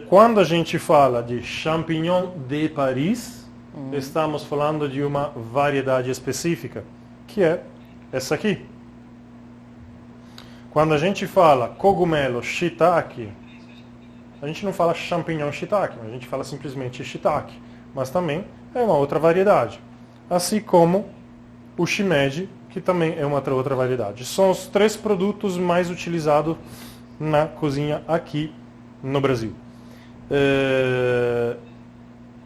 Quando a gente fala de champignon de Paris, estamos falando de uma variedade específica, que é essa aqui. Quando a gente fala cogumelo shiitake, a gente não fala champignon shiitake, a gente fala simplesmente shiitake, mas também é uma outra variedade. Assim como o shimeji, que também é uma outra variedade. São os 3 produtos mais utilizados na cozinha aqui no Brasil.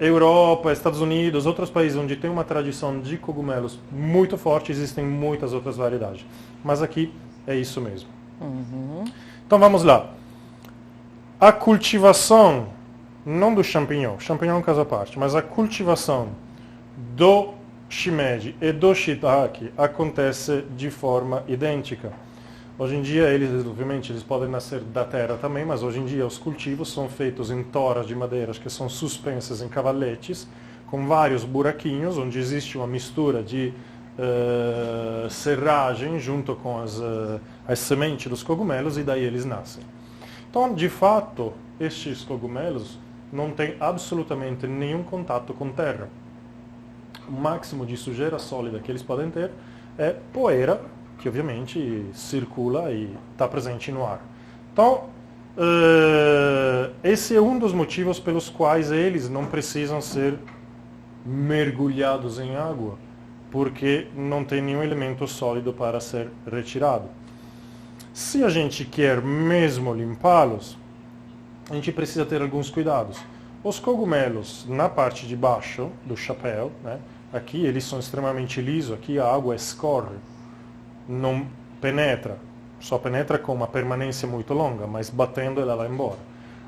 Europa, Estados Unidos, outros países onde tem uma tradição de cogumelos muito forte, existem muitas outras variedades. Mas aqui é isso mesmo. Então vamos lá. A cultivação, não do champignon é um caso à parte, mas a cultivação do shimeji e do shiitake acontece de forma idêntica. Hoje em dia, obviamente, eles podem nascer da terra também, mas hoje em dia os cultivos são feitos em toras de madeiras que são suspensas em cavaletes, com vários buraquinhos, onde existe uma mistura de serragem junto com as sementes dos cogumelos, e daí eles nascem. Então, de fato, estes cogumelos não têm absolutamente nenhum contato com terra. O máximo de sujeira sólida que eles podem ter é poeira, que obviamente circula e está presente no ar. Então, esse é um dos motivos pelos quais eles não precisam ser mergulhados em água, porque não tem nenhum elemento sólido para ser retirado. Se a gente quer mesmo limpá-los, a gente precisa ter alguns cuidados. Os cogumelos, na parte de baixo do chapéu, né, aqui eles são extremamente lisos, aqui a água escorre, não penetra, só penetra com uma permanência muito longa, mas batendo ela vai embora.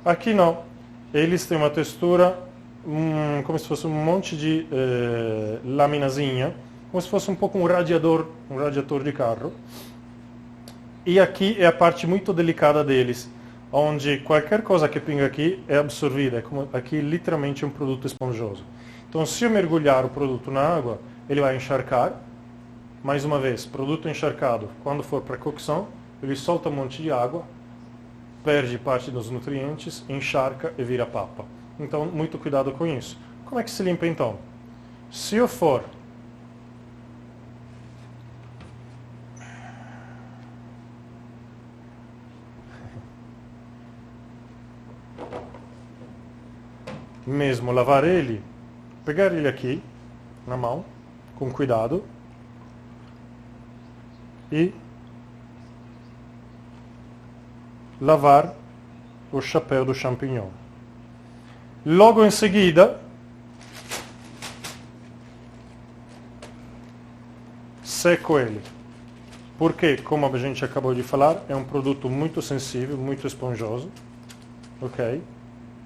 Aqui não, eles têm uma textura como se fosse um monte de laminazinha, como se fosse um pouco um radiador de carro. E aqui é a parte muito delicada deles, onde qualquer coisa que pinga aqui é absorvida, é como aqui literalmente um produto esponjoso. Então, se eu mergulhar o produto na água, ele vai encharcar. Mais uma vez, produto encharcado, quando for para cocção, ele solta um monte de água, perde parte dos nutrientes, encharca e vira papa. Então, muito cuidado com isso. Como é que se limpa então? Se eu for mesmo lavar ele, pegar ele aqui na mão, com cuidado, e lavar o chapéu do champignon. Logo em seguida, seco ele. Porque, como a gente acabou de falar, é um produto muito sensível, muito esponjoso. Ok?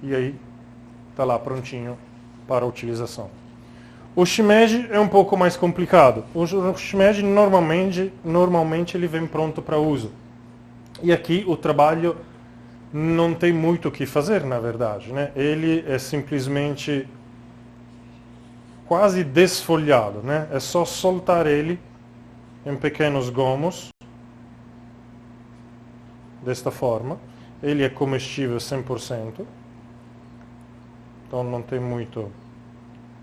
E aí, está lá prontinho para a utilização. O shimeji é um pouco mais complicado. O shimeji normalmente ele vem pronto para uso. E aqui o trabalho não tem muito o que fazer, na verdade, né? Ele é simplesmente quase desfolhado, né? É só soltar ele em pequenos gomos, desta forma. Ele é comestível 100%. Então não tem muito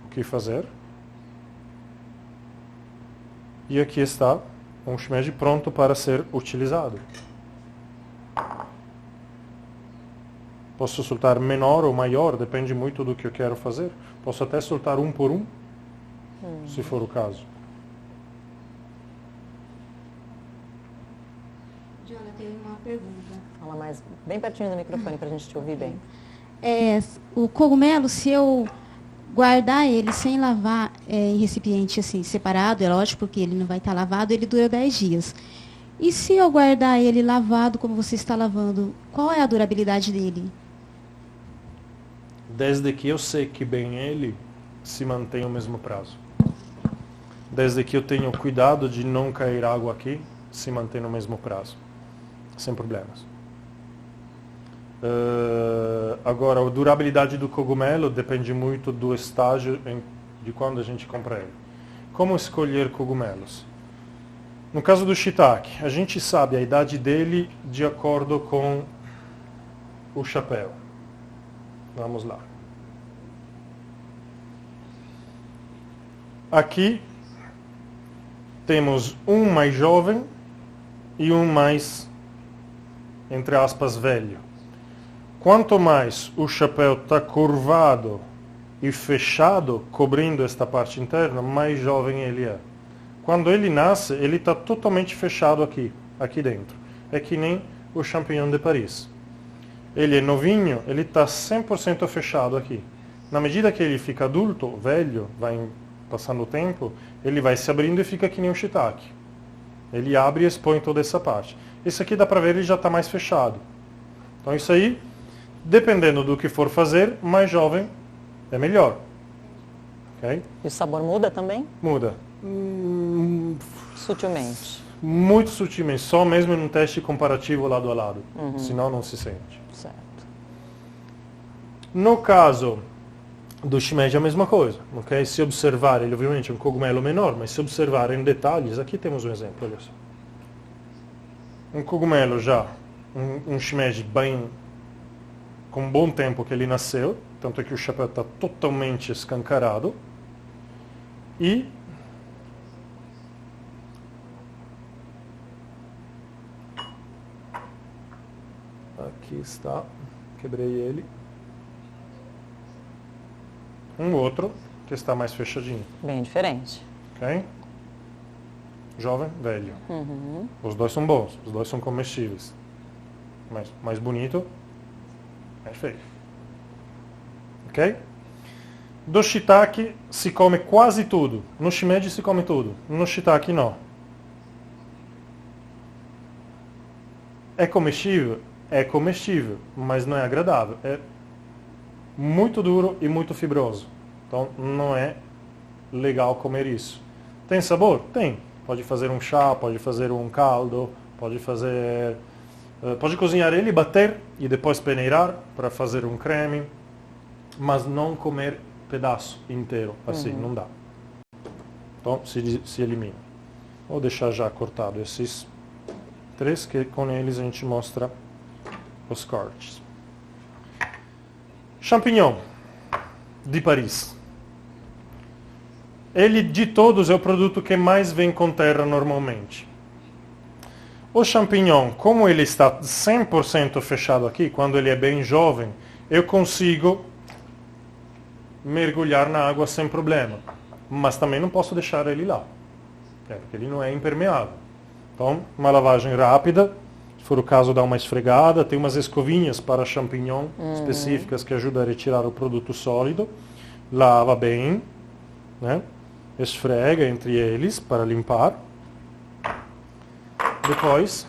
o que fazer. E aqui está um shimeji pronto para ser utilizado. Posso soltar menor ou maior, depende muito do que eu quero fazer. Posso até soltar um por um, se for o caso. Diana, tem uma pergunta. Fala mais bem pertinho do microfone para a gente te ouvir bem. O cogumelo, se eu guardar ele sem lavar em recipiente assim, separado, é lógico, porque ele não vai estar lavado, ele dura 10 dias. E se eu guardar ele lavado, como você está lavando, qual é a durabilidade dele? Desde que eu seque bem ele, se mantém o mesmo prazo. Desde que eu tenho cuidado de não cair água aqui, se mantém no mesmo prazo. Sem problemas. Agora, a durabilidade do cogumelo depende muito do estágio de quando a gente compra ele. Como escolher cogumelos? No caso do shiitake, a gente sabe a idade dele de acordo com o chapéu. Vamos lá. Aqui temos um mais jovem e um mais, entre aspas, velho. Quanto mais o chapéu está curvado e fechado, cobrindo esta parte interna, mais jovem ele é. Quando ele nasce, ele está totalmente fechado aqui dentro. É que nem o champignon de Paris. Ele é novinho, ele está 100% fechado aqui. Na medida que ele fica adulto, velho, vai passando o tempo, ele vai se abrindo e fica que nem um shiitake. Ele abre e expõe toda essa parte. Esse aqui dá para ver, ele já está mais fechado. Então isso aí, dependendo do que for fazer, mais jovem é melhor. Okay? E o sabor muda também? Muda. Sutilmente. Muito sutilmente, só mesmo num teste comparativo lado a lado. Senão não se sente. Certo. No caso do shimeji é a mesma coisa. Okay? Se observar, ele obviamente é um cogumelo menor, mas se observar em detalhes, aqui temos um exemplo, olha só. Um cogumelo já, um shimeji bem, com um bom tempo que ele nasceu, tanto é que o chapéu está totalmente escancarado. E aqui está, quebrei ele. Um outro que está mais fechadinho. Bem diferente. Ok? Jovem, velho. Os dois são bons, os dois são comestíveis. Mas mais bonito, mais feio. Ok? Do shiitake se come quase tudo. No shimeji se come tudo. No shiitake não. É comestível? É comestível, mas não é agradável. É muito duro e muito fibroso. Então não é legal comer isso. Tem sabor? Tem. Pode fazer um chá, pode fazer um caldo, pode fazer... Pode cozinhar ele, bater e depois peneirar para fazer um creme. Mas não comer pedaço inteiro, assim, não dá. Então se elimina. Vou deixar já cortado esses 3, que com eles a gente mostra os cortes. Champignon de Paris. Ele, de todos, é o produto que mais vem com terra normalmente. O champignon, como ele está 100% fechado aqui, quando ele é bem jovem, eu consigo mergulhar na água sem problema. Mas também não posso deixar ele lá, porque ele não é impermeável. Então, uma lavagem rápida. Se for o caso, dá uma esfregada. Tem umas escovinhas para champignon específicas que ajudam a retirar o produto sólido. Lava bem, né? Esfrega entre eles para limpar. Depois,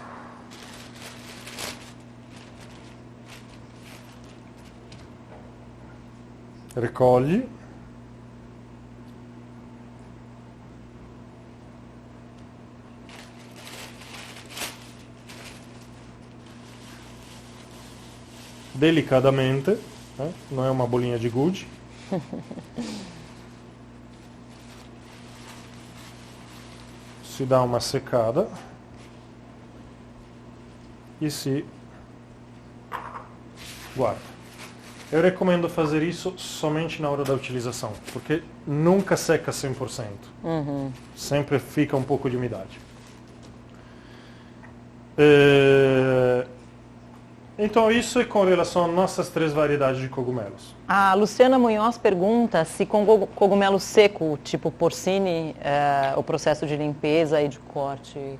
recolhe. Delicadamente, né? Não é uma bolinha de gude. Se dá uma secada e se guarda. Eu recomendo fazer isso somente na hora da utilização, porque nunca seca 100%. Sempre fica um pouco de umidade. Então isso é com relação às nossas 3 variedades de cogumelos. A Luciana Munhoz pergunta se com cogumelo seco, tipo porcini, o processo de limpeza e de corte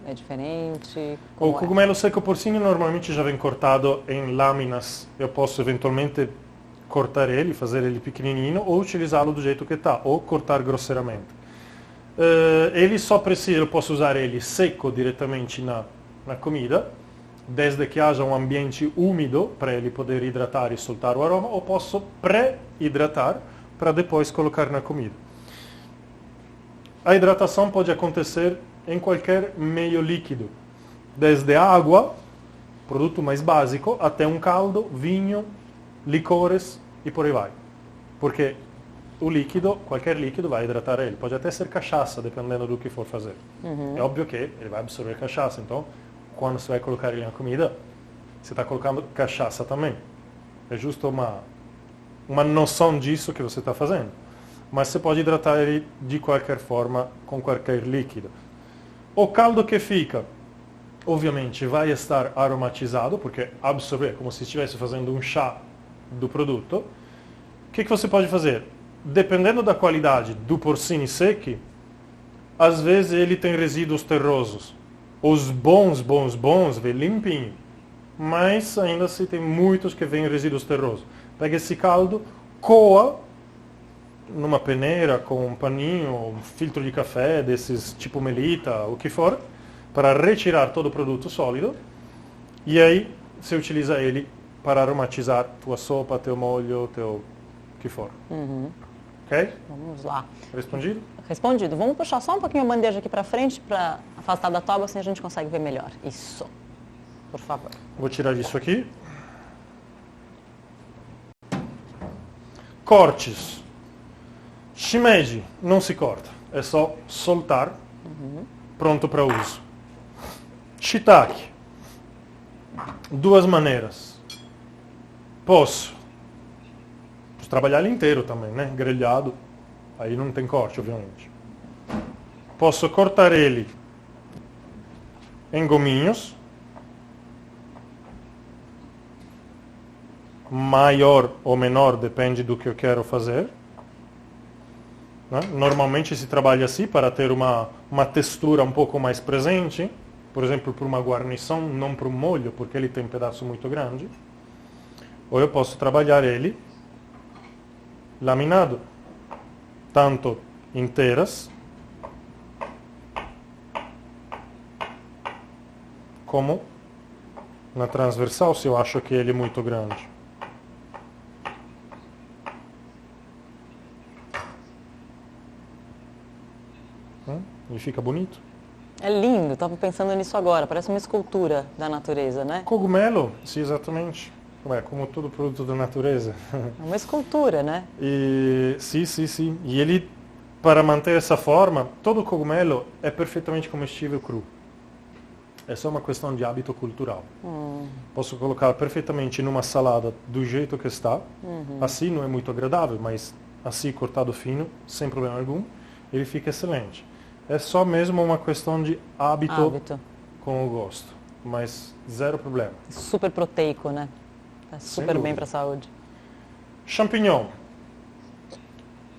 é diferente? O cogumelo seco porcini normalmente já vem cortado em lâminas. Eu posso eventualmente cortar ele, fazer ele pequenininho, ou utilizá-lo do jeito que está, ou cortar grosseiramente. Ele só precisa, eu posso usar ele seco diretamente na comida, desde que haja um ambiente úmido para ele poder hidratar e soltar o aroma, ou posso pré-hidratar para depois colocar na comida. A hidratação pode acontecer em qualquer meio líquido, desde água, produto mais básico, até um caldo, vinho, licores e por aí vai. Porque o líquido, qualquer líquido vai hidratar ele. Pode até ser cachaça, dependendo do que for fazer. É óbvio que ele vai absorver cachaça, então quando você vai colocar ele na comida, você está colocando cachaça também. É justo uma noção disso que você está fazendo. Mas você pode hidratar ele de qualquer forma, com qualquer líquido. O caldo que fica, obviamente, vai estar aromatizado, porque absorver, como se estivesse fazendo um chá do produto. O que você pode fazer? Dependendo da qualidade do porcini secchi, às vezes ele tem resíduos terrosos. Os bons, vem limpinho. Mas ainda assim tem muitos que vêm resíduos terrosos. Pega esse caldo, coa numa peneira com um paninho, um filtro de café, desses tipo Melita, o que for, para retirar todo o produto sólido. E aí você utiliza ele para aromatizar tua sopa, teu molho, teu o que for. Ok? Vamos lá. Respondido? Respondido. Vamos puxar só um pouquinho a bandeja aqui para frente para afastar da toba, assim a gente consegue ver melhor. Isso. Por favor. Vou tirar disso aqui. Cortes. Shimeji não se corta, é só soltar, pronto para uso. Shiitake. Duas maneiras. Posso trabalhar ele inteiro também, né? Grelhado, aí não tem corte, obviamente. Posso cortar ele em gominhos, maior ou menor, depende do que eu quero fazer. Né? Normalmente se trabalha assim para ter uma textura um pouco mais presente, por exemplo, para uma guarnição, não para um molho, porque ele tem um pedaço muito grande. Ou eu posso trabalhar ele laminado, tanto inteiras como na transversal, se eu acho que ele é muito grande. E fica bonito. É lindo, estava pensando nisso agora, parece uma escultura da natureza, né? Cogumelo, sim, exatamente. Como todo produto da natureza. É uma escultura, né? E, sim. E ele, para manter essa forma, todo cogumelo é perfeitamente comestível cru. É só uma questão de hábito cultural. Posso colocar perfeitamente numa salada do jeito que está. Assim não é muito agradável, mas assim cortado fino, sem problema algum, ele fica excelente. É só mesmo uma questão de hábito. Com o gosto. Mas zero problema. Super proteico, né? Tá super bem para a saúde. Champignon.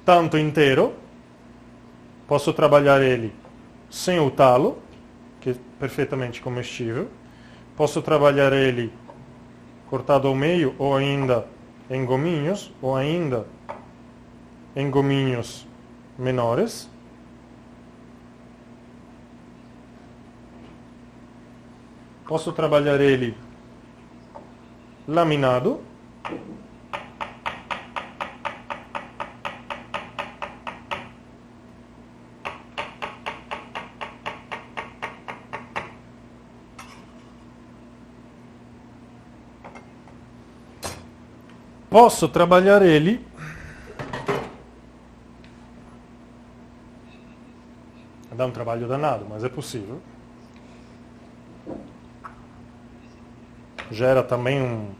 Tanto inteiro. Posso trabalhar ele sem o talo, que é perfeitamente comestível. Posso trabalhar ele cortado ao meio, ou ainda em gominhos, ou ainda em gominhos menores. Posso trabalhar ele laminado. Posso trabalhar ele dá um trabalho danado, mas é possível. Gera também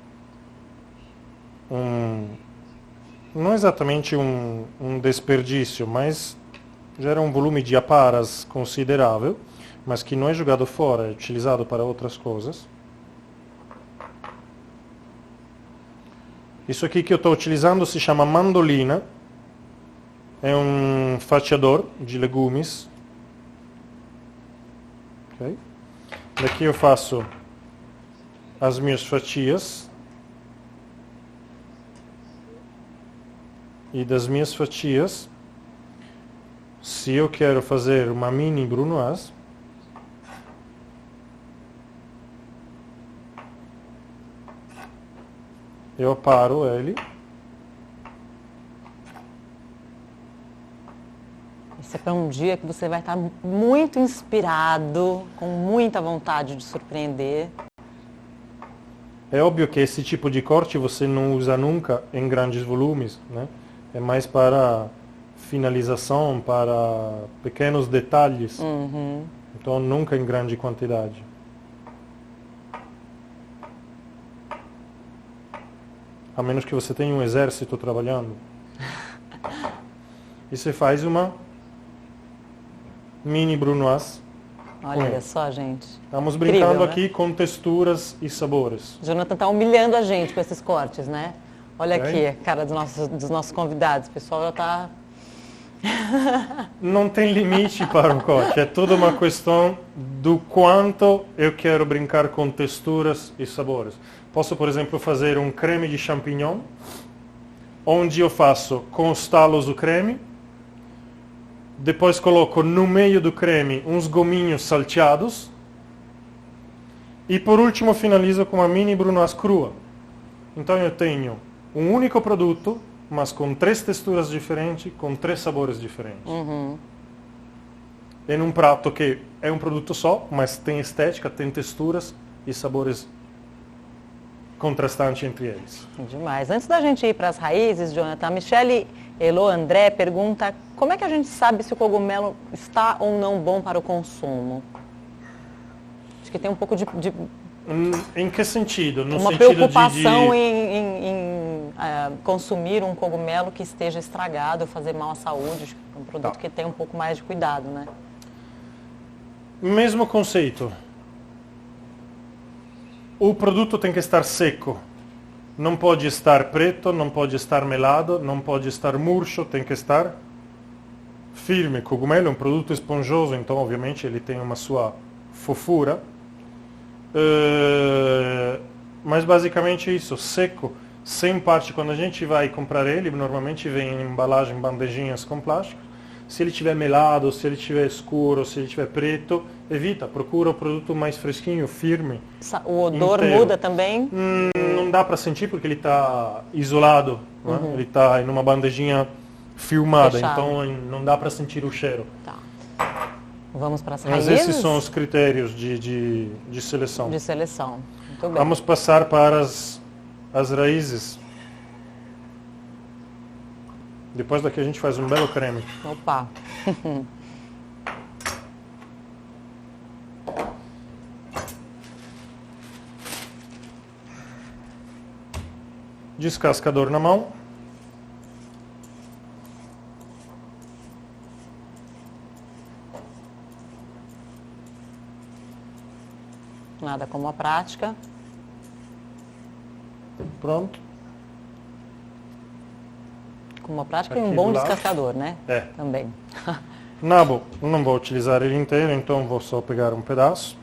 não exatamente um desperdício, mas gera um volume de aparas considerável, mas que não é jogado fora, é utilizado para outras coisas. Isso aqui que eu estou utilizando se chama mandolina, é um fatiador de legumes. Okay. Daqui eu faço as minhas fatias. E das minhas fatias, se eu quero fazer uma mini brunoise, eu aparo ele. Isso é para um dia que você vai estar muito inspirado, com muita vontade de surpreender. É óbvio que esse tipo de corte você não usa nunca em grandes volumes, né? É mais para finalização, para pequenos detalhes. Então nunca em grande quantidade. a menos que você tenha um exército trabalhando. E você faz uma mini brunoise. Olha só, gente. Estamos brincando Incrível, né? aqui com texturas e sabores. Jonathan está humilhando a gente com esses cortes, né? Olha Ok. aqui a cara dos nossos convidados. O pessoal já está... Não tem limite para o corte, é tudo uma questão do quanto eu quero brincar com texturas e sabores. Posso, por exemplo, fazer um creme de champignon, onde eu faço com os talos o creme, depois coloco no meio do creme uns gominhos salteados e por último finalizo com uma mini brunoise crua. Então eu tenho um único produto, mas com 3 texturas diferentes, com 3 sabores diferentes. Em um prato que é um produto só, mas tem estética, tem texturas e sabores contrastantes entre eles. Demais. Antes da gente ir para as raízes, Jonathan, a Michele Elo André pergunta como é que a gente sabe se o cogumelo está ou não bom para o consumo? Acho que tem um pouco de Em que sentido? No uma sentido preocupação em consumir um cogumelo que esteja estragado, fazer mal à saúde. Acho que é um produto que tem um pouco mais de cuidado, né? Mesmo conceito. O produto tem que estar seco. Não pode estar preto, não pode estar melado, não pode estar murcho, tem que estar firme. Cogumelo é um produto esponjoso, então obviamente ele tem uma sua fofura. Mas basicamente isso, seco, sem parte. Quando a gente vai comprar ele, normalmente vem em embalagem, bandejinhas com plástico. Se ele estiver melado, se ele estiver escuro, se ele estiver preto, evita, procura o produto mais fresquinho, firme. O odor inteiro. muda também? Não dá para sentir porque ele está isolado, né? Ele está em uma bandejinha filmada, Fechado. então não dá para sentir o cheiro. Tá. Vamos para as Mas raízes? esses são os critérios de seleção. De seleção. Muito bem. Vamos passar para as raízes. Depois daqui a gente faz um belo creme. Opa. Descascador na mão. Nada como a prática. Pronto. Como a prática e Aqui um bom do lado. descascador, né? É. Também. Nabo, não vou utilizar ele inteiro, então vou só pegar um pedaço.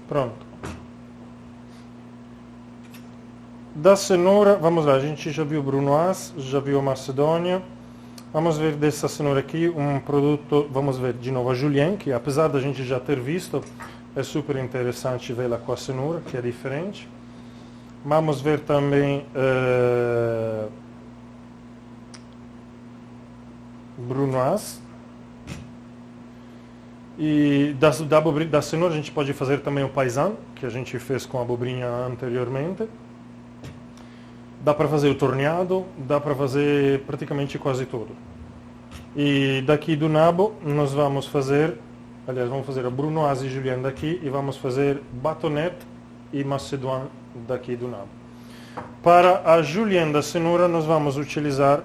Pronto. Da cenoura, vamos lá, a gente já viu brunoise, já viu macedônia. Vamos ver dessa cenoura aqui um produto, vamos ver de novo a julienne, que apesar da gente já ter visto, é super interessante vê-la com a cenoura, que é diferente. Vamos ver também brunoise. E da cenoura a gente pode fazer também o paisan, que a gente fez com a abobrinha anteriormente. Dá para fazer o torneado, dá para fazer praticamente quase tudo. E daqui do nabo nós vamos fazer, aliás, vamos fazer a brunoise e julienne daqui e vamos fazer batonette e macédoine daqui do nabo. Para a julienne da cenoura nós vamos utilizar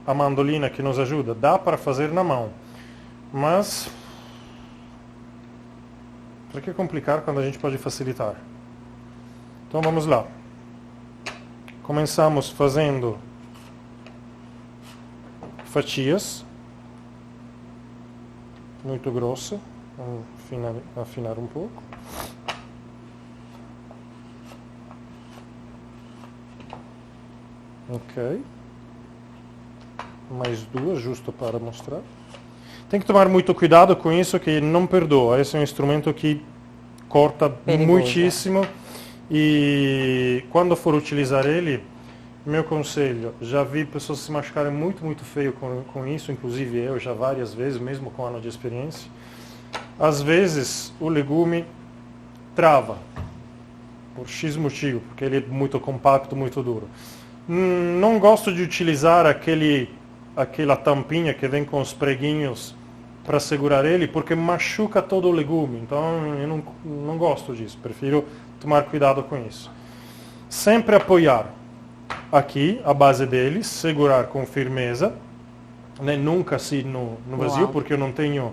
a mandolina que nos ajuda. Dá para fazer na mão, mas para que complicar quando a gente pode facilitar? Então vamos lá. Começamos fazendo fatias muito grossas. Vamos afinar um pouco. Ok. Mais duas, justo para mostrar. Tem que tomar muito cuidado com isso, que não perdoa. Esse é um instrumento que corta Perigoso. muitíssimo E quando for utilizar ele, meu conselho, já vi pessoas se machucarem muito feio com isso, inclusive eu já várias vezes, mesmo com ano de experiência. Às vezes o legume trava, por X motivo, porque ele é muito compacto, muito duro. Não gosto de utilizar aquela tampinha que vem com os preguinhos para segurar ele, porque machuca todo o legume. Então eu não gosto disso, prefiro tomar cuidado com isso. Sempre apoiar aqui a base dele, segurar com firmeza, né? Nunca assim no vazio, porque eu não tenho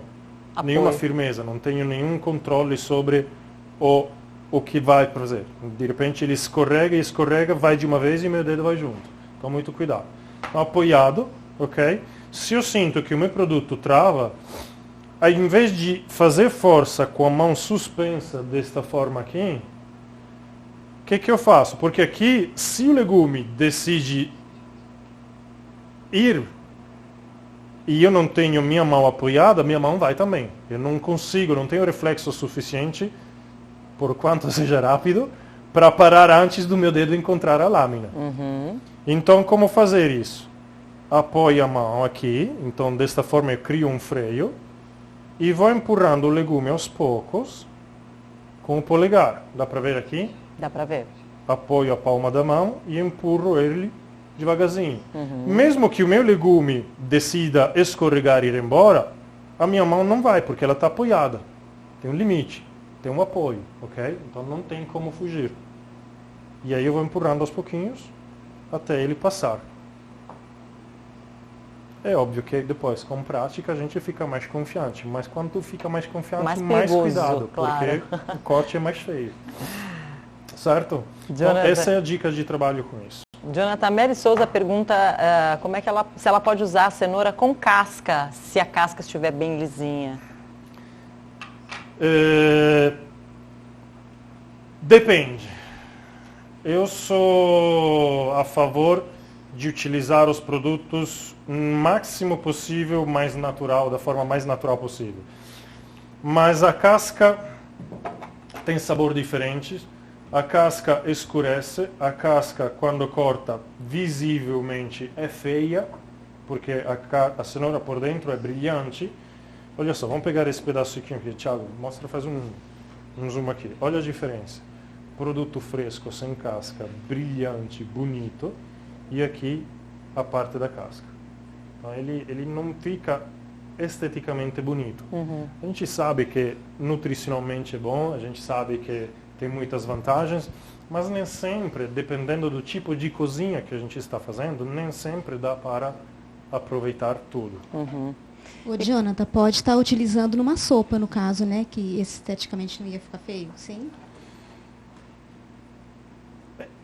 nenhuma firmeza, não tenho nenhum controle sobre o que vai fazer. De repente ele escorrega, vai de uma vez e meu dedo vai junto. Então muito cuidado. Então, apoiado, ok? Se eu sinto que o meu produto trava, aí em vez de fazer força com a mão suspensa desta forma aqui, o que eu faço? Porque aqui, se o legume decide ir e eu não tenho minha mão apoiada, minha mão vai também. Eu não consigo, não tenho reflexo suficiente, por quanto seja rápido, para parar antes do meu dedo encontrar a lâmina. Então, como fazer isso? Apoio a mão aqui, então desta forma eu crio um freio e vou empurrando o legume aos poucos com o polegar. Dá para ver aqui? Dá para ver. Apoio a palma da mão e empurro ele devagarzinho. Mesmo que o meu legume decida escorregar e ir embora, a minha mão não vai, porque ela está apoiada. Tem um limite, tem um apoio, ok? Então não tem como fugir. E aí eu vou empurrando aos pouquinhos até ele passar. É óbvio que depois, com prática, a gente fica mais confiante. Mas quando tu fica mais confiante, mais cuidado, claro. Porque o corte é mais feio. Certo? Jonathan, então, essa é a dica de trabalho com isso. Jonathan, Mary Souza pergunta como é que se ela pode usar a cenoura com casca, se a casca estiver bem lisinha. Depende. Eu sou a favor de utilizar os produtos o máximo possível, mais natural, da forma mais natural possível. Mas a casca tem sabor diferente. A casca escurece, a casca quando corta visivelmente é feia, porque a cenoura por dentro é brilhante. Olha só, vamos pegar esse pedacinho aqui, Thiago, mostra, faz um zoom aqui. Olha a diferença. Produto fresco, sem casca, brilhante, bonito, e aqui a parte da casca. Então, ele não fica esteticamente bonito. A gente sabe que nutricionalmente é bom, a gente sabe que tem muitas vantagens, mas nem sempre, dependendo do tipo de cozinha que a gente está fazendo, nem sempre dá para aproveitar tudo. O Jonathan pode estar utilizando numa sopa, no caso, né? Que esteticamente não ia ficar feio, sim?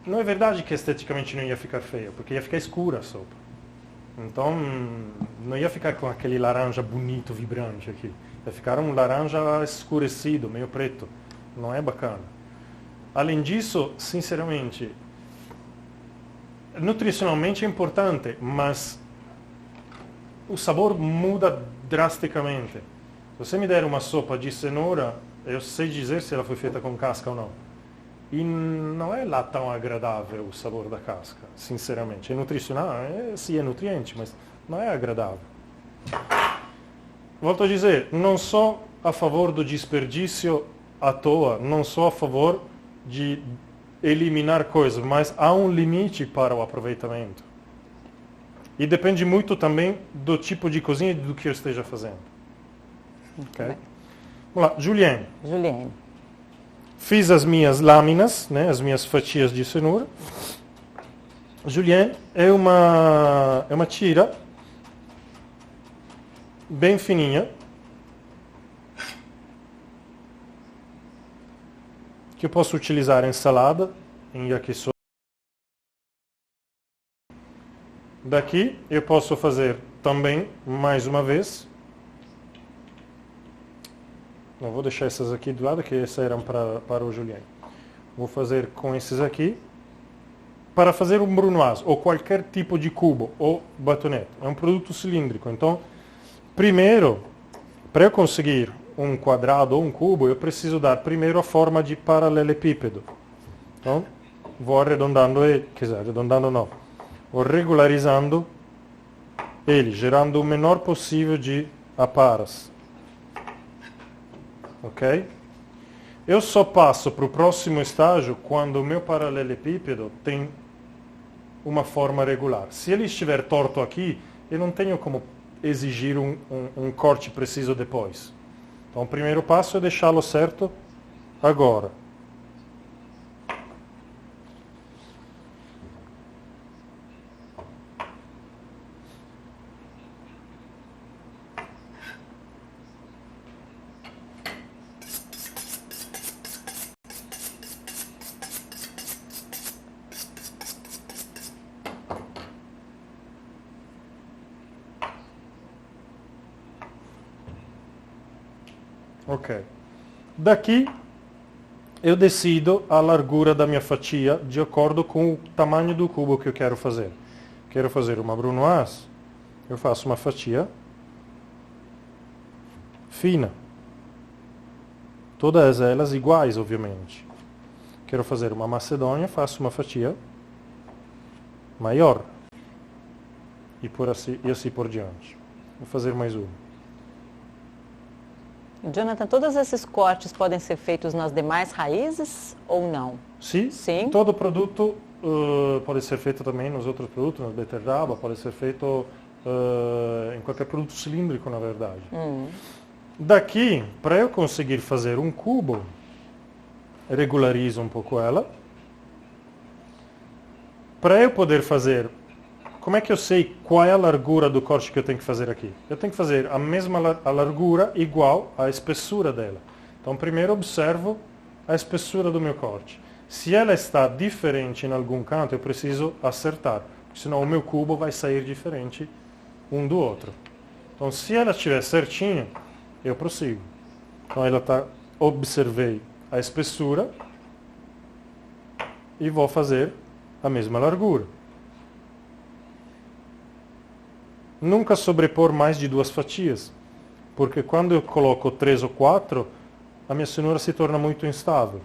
Não é verdade que esteticamente não ia ficar feio, porque ia ficar escura a sopa. Então, não ia ficar com aquele laranja bonito, vibrante aqui. Ia ficar um laranja escurecido, meio preto. Não é bacana. Além disso, sinceramente, nutricionalmente é importante, mas o sabor muda drasticamente. Se você me der uma sopa de cenoura, eu sei dizer se ela foi feita com casca ou não. E não é lá tão agradável o sabor da casca, sinceramente. É nutricional, sim, é nutriente, mas não é agradável. Volto a dizer, não sou a favor do desperdício à toa, não sou a favor de eliminar coisas, mas há um limite para o aproveitamento. E depende muito também do tipo de cozinha e do que eu esteja fazendo. Okay? Vamos lá, Juliane. Fiz as minhas lâminas, né, as minhas fatias de cenoura. Julienne é uma tira bem fininha, que eu posso utilizar em salada, em yakisoba. Daqui eu posso fazer também, mais uma vez. Não vou deixar essas aqui do lado, que essas eram para o Julienne. Vou fazer com esses aqui. Para fazer um brunoise, ou qualquer tipo de cubo, ou batonete. É um produto cilíndrico. Então, primeiro, para eu conseguir um quadrado ou um cubo, eu preciso dar primeiro a forma de paralelepípedo. Então, vou arredondando ele, quer dizer, arredondando não, vou regularizando ele, gerando o menor possível de aparas. Ok? Eu só passo para o próximo estágio quando o meu paralelepípedo tem uma forma regular. Se ele estiver torto aqui, eu não tenho como exigir um corte preciso depois. Então o primeiro passo é deixá-lo certo agora. Ok. Daqui eu decido a largura da minha fatia de acordo com o tamanho do cubo que eu quero fazer. Quero fazer uma brunoise, eu faço uma fatia fina. Todas elas iguais, obviamente. Quero fazer uma macedônia, faço uma fatia maior. E assim por diante. Vou fazer mais uma. Jonathan, todos esses cortes podem ser feitos nas demais raízes ou não? Sim. Sim. Todo produto pode ser feito também nos outros produtos, na beterraba, pode ser feito em qualquer produto cilíndrico, na verdade. Daqui, para eu conseguir fazer um cubo, regularizo um pouco ela. Para eu poder fazer, como é que eu sei qual é a largura do corte que eu tenho que fazer aqui? Eu tenho que fazer a mesma a largura igual à espessura dela. Então primeiro observo a espessura do meu corte. Se ela está diferente em algum canto, eu preciso acertar, porque senão o meu cubo vai sair diferente um do outro. Então se ela estiver certinha, eu prossigo. Então ela está, observei a espessura e vou fazer a mesma largura. Nunca sobrepor mais de 2 fatias, porque quando eu coloco 3 ou 4, a minha cenoura se torna muito instável.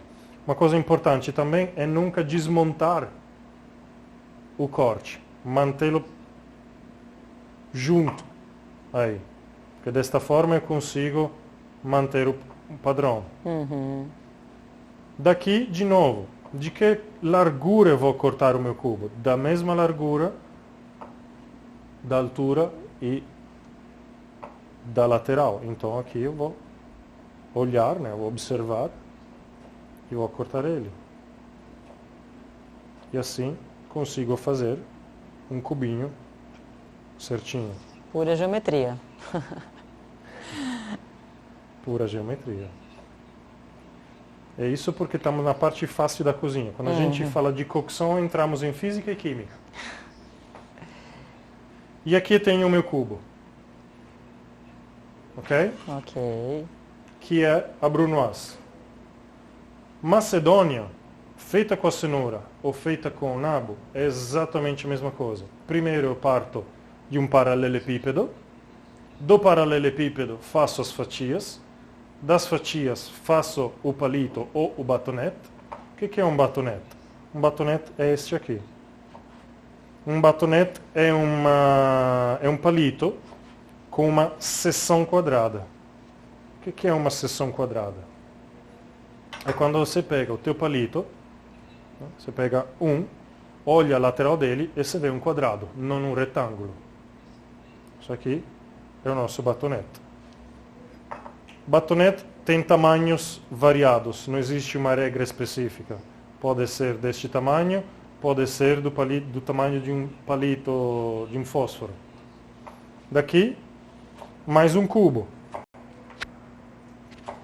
Uma coisa importante também é nunca desmontar o corte, mantê-lo junto aí, porque desta forma eu consigo manter o padrão. Daqui, de novo, de que largura eu vou cortar o meu cubo? Da mesma largura da altura e da lateral. Então aqui eu vou olhar, né, vou observar e vou cortar ele. E assim consigo fazer um cubinho certinho. Pura geometria. Pura geometria. É isso porque estamos na parte fácil da cozinha. Quando a gente fala de cocção, entramos em física e química. E aqui tenho o meu cubo. Ok? Ok. Que é a brunoise. Macedônia, feita com a cenoura ou feita com o nabo, é exatamente a mesma coisa. Primeiro eu parto de um paralelepípedo. Do paralelepípedo faço as fatias. Das fatias faço o palito ou o batonete. O que é um batonete? Um batonete é este aqui. Um batonete é um palito com uma seção quadrada. O que é uma seção quadrada? É quando você pega o teu palito, você pega olha a lateral dele e você vê um quadrado, não um retângulo. Isso aqui é o nosso batonete. Batonete tem tamanhos variados, não existe uma regra específica. Pode ser deste tamanho, pode ser do tamanho de um palito, de um fósforo. Daqui, mais um cubo.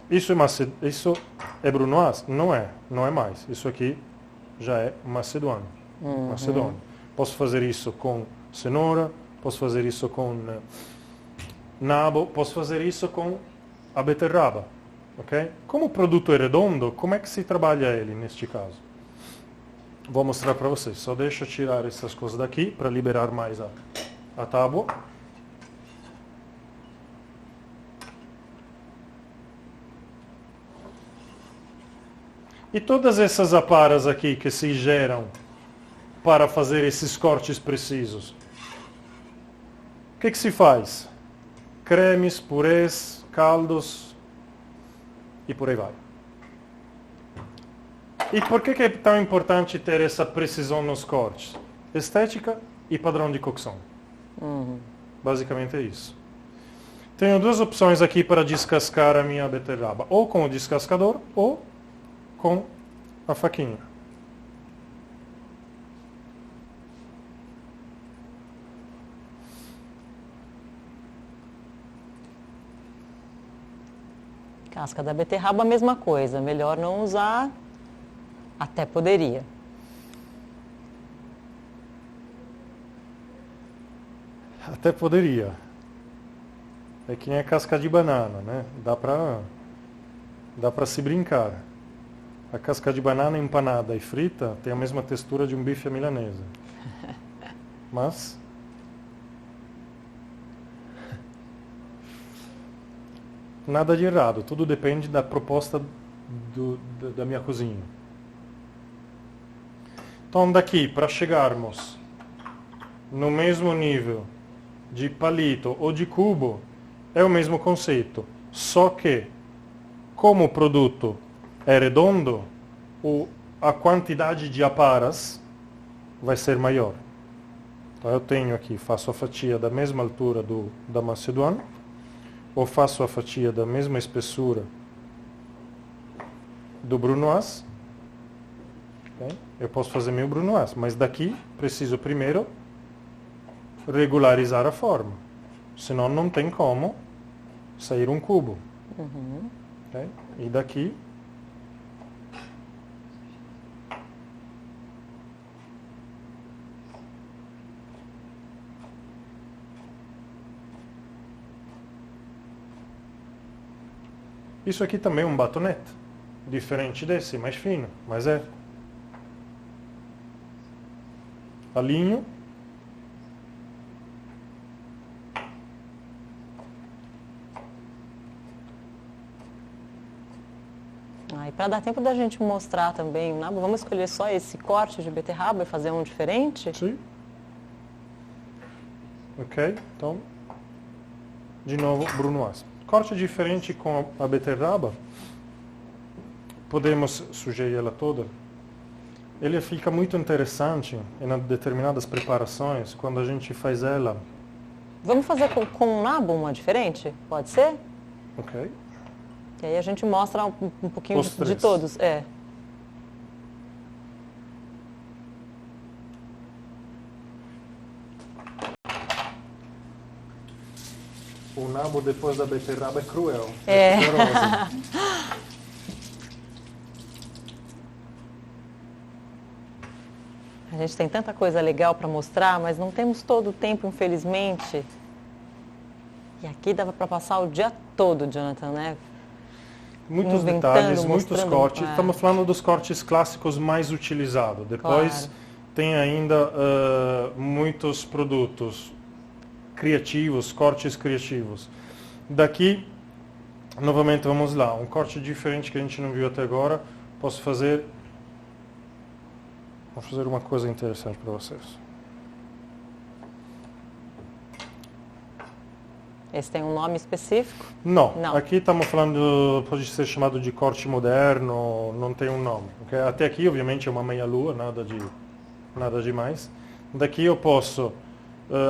Isso é brunoise? Não é mais. Isso aqui já é macedônio. Macedônio. Posso fazer isso com cenoura, posso fazer isso com nabo, posso fazer isso com a beterraba. Okay? Como o produto é redondo, como é que se trabalha ele neste caso? Vou mostrar para vocês. Só deixa eu tirar essas coisas daqui para liberar mais a tábua. E todas essas aparas aqui que se geram para fazer esses cortes precisos, o que se faz? Cremes, purês, caldos e por aí vai. E por que é tão importante ter essa precisão nos cortes? Estética e padrão de cocção. Basicamente é isso. Tenho duas opções aqui para descascar a minha beterraba. Ou com o descascador ou com a faquinha. Casca da beterraba, a mesma coisa. Melhor não usar. Até poderia. Até poderia. É que nem a casca de banana, né? Dá pra se brincar. A casca de banana empanada e frita tem a mesma textura de um bife à milanesa. Mas nada de errado, tudo depende da proposta da minha cozinha. Então daqui, para chegarmos no mesmo nível de palito ou de cubo, é o mesmo conceito. Só que, como o produto é redondo, a quantidade de aparas vai ser maior. Então eu tenho aqui, faço a fatia da mesma altura da macedônia, ou faço a fatia da mesma espessura do brunoise. Okay? Eu posso fazer meu brunoise, mas daqui preciso primeiro regularizar a forma. Senão não tem como sair um cubo. Okay? E daqui isso aqui também é um batonete, diferente desse, mais fino, mas é. Alinho. E para dar tempo da gente mostrar também o nabo, vamos escolher só esse corte de beterraba e fazer um diferente? Sim. Ok, então, de novo, brunoise. Corte diferente com a beterraba, podemos sujar ela toda. Ele fica muito interessante em determinadas preparações, quando a gente faz ela. Vamos fazer com o nabo uma diferente? Pode ser? Ok. E aí a gente mostra um pouquinho de todos. É. O nabo depois da beterraba é cruel. É. A gente tem tanta coisa legal para mostrar, mas não temos todo o tempo, infelizmente. E aqui dava para passar o dia todo, Jonathan, né? Muitos detalhes, muitos cortes. Estamos falando dos cortes clássicos mais utilizados. Depois tem ainda muitos produtos criativos, cortes criativos. Daqui, novamente, vamos lá. Um corte diferente que a gente não viu até agora. Posso fazer... Vou fazer uma coisa interessante para vocês. Esse tem um nome específico? Não. Aqui estamos falando, pode ser chamado de corte moderno, não tem um nome. Okay? Até aqui, obviamente, é uma meia-lua, nada demais. Daqui eu posso,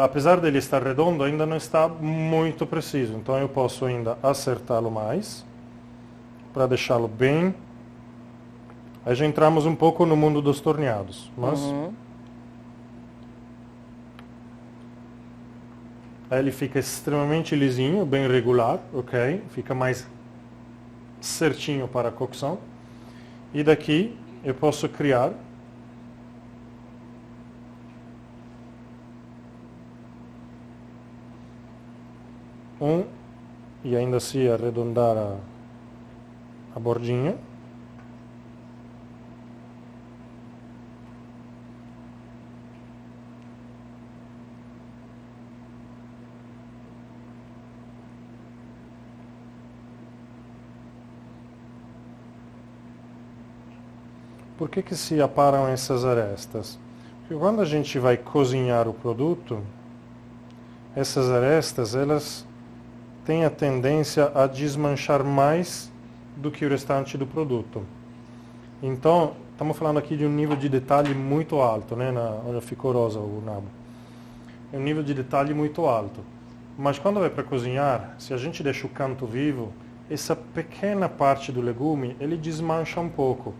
apesar dele estar redondo, ainda não está muito preciso. Então eu posso ainda acertá-lo mais, para deixá-lo bem. Aí já entramos um pouco no mundo dos torneados. Mas aí ele fica extremamente lisinho, bem regular, ok? Fica mais certinho para a cocção. E daqui eu posso criar e ainda assim arredondar a bordinha. Por que se aparam essas arestas? Porque quando a gente vai cozinhar o produto, essas arestas, elas têm a tendência a desmanchar mais do que o restante do produto. Então, estamos falando aqui de um nível de detalhe muito alto, né? Olha, ficou rosa o nabo. É um nível de detalhe muito alto. Mas quando vai para cozinhar, se a gente deixa o canto vivo, essa pequena parte do legume, ele desmancha um pouco.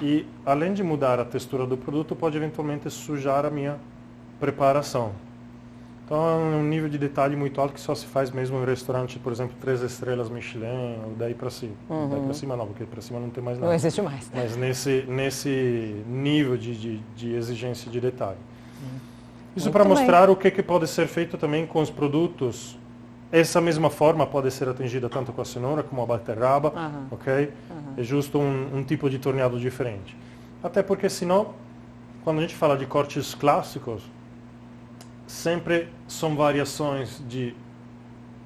E, além de mudar a textura do produto, pode eventualmente sujar a minha preparação. Então, é um nível de detalhe muito alto que só se faz mesmo em restaurante, por exemplo, 3 estrelas Michelin, ou daí para cima. Daí para cima não, porque para cima não tem mais nada. Não existe mais. Mas nesse nível de exigência de detalhe. Isso para mostrar o que pode ser feito também com os produtos. Essa mesma forma pode ser atingida tanto com a cenoura como a beterraba, ok? É justo um tipo de torneado diferente. Até porque senão, quando a gente fala de cortes clássicos, sempre são variações de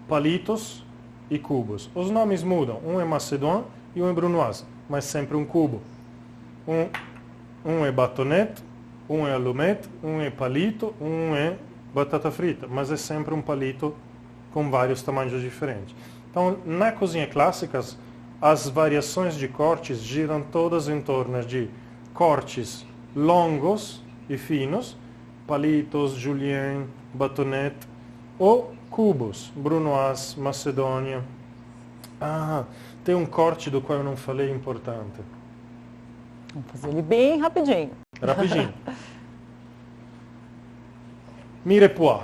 palitos e cubos. Os nomes mudam, um é macedon e um é brunoise, mas sempre um cubo. Um é batonete, um é allumette, um é palito, um é batata frita, mas é sempre um palito com vários tamanhos diferentes. Então, na cozinha clássica, as variações de cortes giram todas em torno de cortes longos e finos, palitos, julienne, batonete, ou cubos, brunoise, macedônia. Tem um corte do qual eu não falei importante. Vamos fazer ele bem rapidinho. Rapidinho. Mirepoix.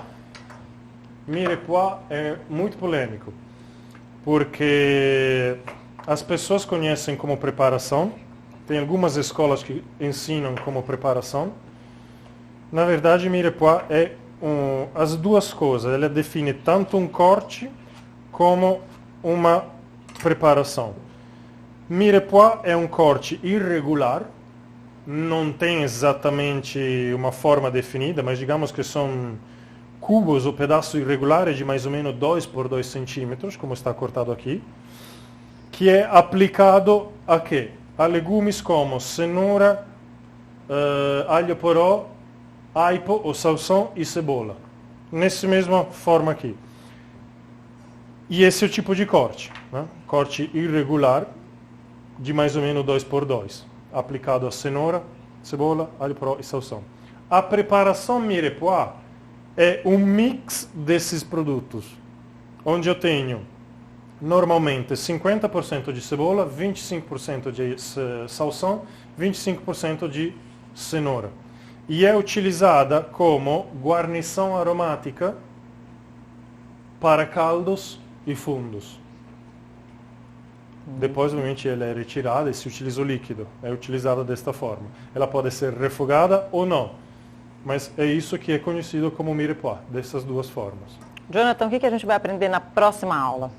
Mirepoix é muito polêmico, porque as pessoas conhecem como preparação, tem algumas escolas que ensinam como preparação. Na verdade, Mirepoix é as duas coisas, ela define tanto um corte como uma preparação. Mirepoix é um corte irregular, não tem exatamente uma forma definida, mas digamos que são cubos ou pedaços irregulares de mais ou menos 2 por 2 centímetros, como está cortado aqui, que é aplicado a quê? A legumes como cenoura, alho poró, aipo ou salsão e cebola. Nessa mesma forma aqui. E esse é o tipo de corte, né? Corte irregular de mais ou menos 2 por 2, aplicado a cenoura, cebola, alho poró e salsão. A preparação Mirepoix é um mix desses produtos, onde eu tenho normalmente 50% de cebola, 25% de salsão, 25% de cenoura. E é utilizada como guarnição aromática para caldos e fundos. Depois, obviamente, ela é retirada e se utiliza o líquido. É utilizada desta forma. Ela pode ser refogada ou não. Mas é isso que é conhecido como Mirepoix, dessas duas formas. Jonathan, o que a gente vai aprender na próxima aula?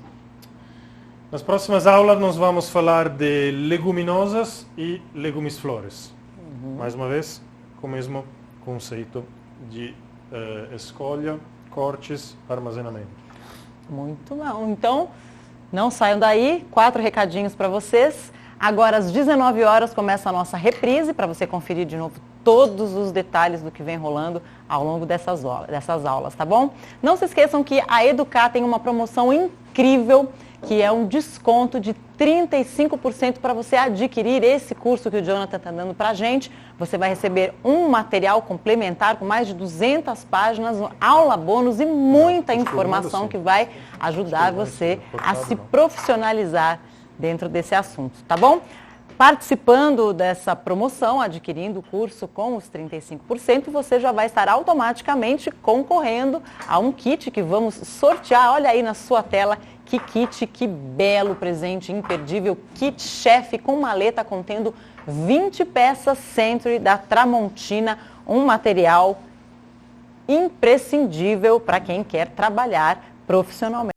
Nas próximas aulas nós vamos falar de leguminosas e legumes flores. Mais uma vez, com o mesmo conceito de escolha, cortes, armazenamento. Muito bom. Então, não saiam daí. 4 recadinhos para vocês. Agora, às 19 horas, começa a nossa reprise para você conferir de novo todos os detalhes do que vem rolando ao longo dessas aulas, tá bom? Não se esqueçam que a Educar tem uma promoção incrível, que é um desconto de 35% para você adquirir esse curso que o Jonathan está dando para a gente. Você vai receber um material complementar com mais de 200 páginas, aula bônus e muita informação que vai ajudar você a se profissionalizar dentro desse assunto, tá bom? Participando dessa promoção, adquirindo o curso com os 35%, você já vai estar automaticamente concorrendo a um kit que vamos sortear. Olha aí na sua tela que kit, que belo presente imperdível. Kit chefe com maleta contendo 20 peças Century da Tramontina, um material imprescindível para quem quer trabalhar profissionalmente.